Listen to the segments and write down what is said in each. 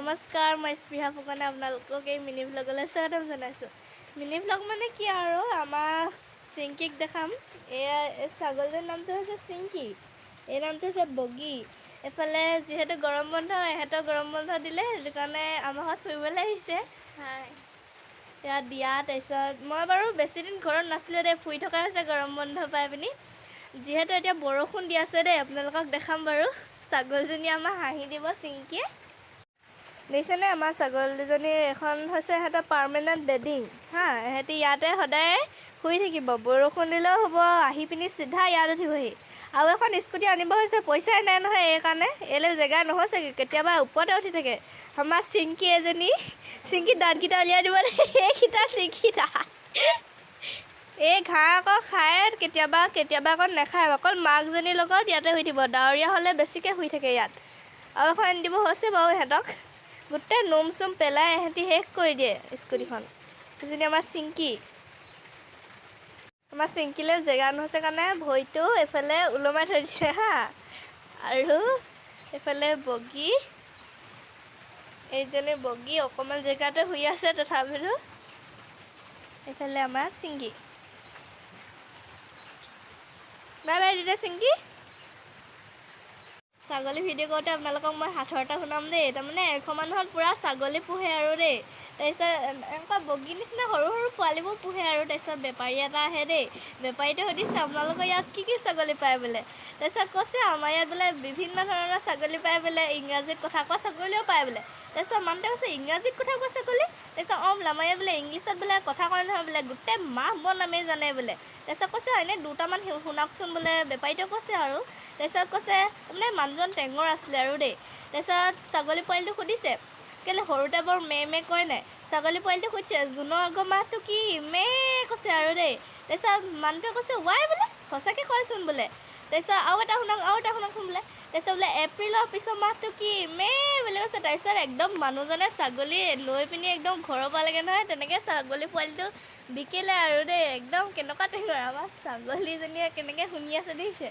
নমস্কাৰ, মই স্পৃহা ফুকনে আপোনালোকক এই মিনি ব্লগলৈ স্বাগতম জনাইছোঁ। মিনি ব্লগ মানে কি আৰু আমাৰ চিংকিক দেখাম। এই ছাগলজনীৰ নামটো হৈছে চিংকি, এই নামটো হৈছে বগী। এফালে যিহেতু গৰম বন্ধ, এহেঁতৰ গৰম বন্ধ দিলে, সেইটো কাৰণে আমাৰ ঘৰত ফুৰিবলৈ আহিছে। ইয়াত দিয়া তাৰপিছত মই বাৰু বেছিদিন ঘৰত নাছিলোঁ দেই, ফুৰি থকা হৈছে গৰম বন্ধ পাই পিনি। যিহেতু এতিয়া বৰষুণ দি আছে দেই, আপোনালোকক দেখাম বাৰু। ছাগলজনী আমাৰ হাঁহি দিব চিংকিয়ে। দেখিছেনে আমাৰ ছাগলীজনী এখন হৈছে সিহঁতৰ পাৰ্মানেণ্ট বেডিং হা। সিহঁতি ইয়াতে সদায় শুই থাকিব, বৰষুণ দিলেও হ'ব, আহি পিনি চিধা ইয়াত উঠিবহি। আৰু এখন স্কুটি আনিব হৈছে, পইচাই নাই নহয় এইকাৰণে, এইলৈ জেগা নহৈছেগৈ, কেতিয়াবা ওপৰতে উঠি থাকে। আমাৰ চিংকি এজনী, চিংকি দাঁতকেইটা উলিয়াই দিব দেই, এইকেইটা চিংকিটা। এই ঘাঁহ আকৌ খায় কেতিয়াবা আকৌ নাখায়, অকল মাকজনীৰ লগত ইয়াতে শুই থাকিব। ডাৱৰীয়া হ'লে বেছিকৈ শুই থাকে ইয়াত। আৰু এখন আনি দিব হৈছে বাৰু সিহঁতক। গোটেই নোম চোম পেলাই সিহঁতি শেষ কৰি দিয়ে স্কুটিখন। সেইজনী আমাৰ চিংকি। আমাৰ চিংকিলৈ জেগা নহৈছে কাৰণে ভৰিটো এইফালে ওলমাই থৈ দিছে হা। আৰু এইফালে বগী, এইজনী বগী অকণমান জেগাতে শুই আছে তথাপিতো। এইফালে আমাৰ চিংকি। বাই বাই দিদা চিংকি। ছাগলী ভিডিঅ' কৰোঁতে আপোনালোকক মই সাঁথৰ শুনাম দেই। তাৰমানে এখন মানুহত পূৰা ছাগলী পোহে আৰু দেই। তাৰপিছত এনেকুৱা বগী নিচিনা সৰু সৰু পোৱালিবোৰ পোহে আৰু। তাৰপিছত বেপাৰী এটা আহে দেই, বেপাৰীটোৱে সুধিছে আপোনালোকৰ ইয়াত কি কি ছাগলী পায় বোলে। তাৰপিছত কৈছে আমাৰ ইয়াত বোলে বিভিন্ন ধৰণৰ ছাগলী পায় বোলে, ইংৰাজীত কথা কোৱা ছাগলীও পায় বোলে। তাৰপিছত মানুহটোৱে কৈছে ইংৰাজীত কথা কোৱা ছাগলী? তাৰপিছত বোলে আমাৰ ইয়াত বোলে ইংলিছত বোলে কথা কয় নহয় বোলে, গোটেই মাহ বন নামেই জানে বোলে। তাৰপিছত কৈছে এনেই দুটামান শুনকচোন বোলে, বেপাৰীটোৱে কৈছে আৰু। তাৰপিছত কৈছে মানে মানুহজন টেঙৰ আছিলে আৰু দেই। তাৰপিছত ছাগলী পোৱালিটো সুধিছে কেলৈ সৰুতে বৰ মে মে কয় নাই। ছাগলী পোৱালিটো সুধিছে জোনৰ আগৰ মাহটো কি মে কৈছে আৰু দেই। তাৰপিছত মানুহটোৱে কৈছে ৱাই বোলে, সঁচাকৈ কয়চোন বোলে। তাৰপিছত আৰু এটা শুনকচোন বোলে। তাৰপিছত বোলে এপ্ৰিলৰ পিছৰ মাহটো কি মে বুলি কৈছে। তাৰপিছত একদম মানুহজনে ছাগলী লৈ পিনি একদম ঘৰৰ পালেগৈ নহয়, তেনেকৈ ছাগলী পোৱালিটো বিকিলে আৰু দেই। একদম কেনেকুৱা টেঙৰ আমাৰ ছাগলীজনীয়ে কেনেকৈ শুনি আছে দেখিছে,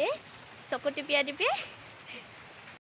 এই চকু টিপিয়াই টিপিয়াই।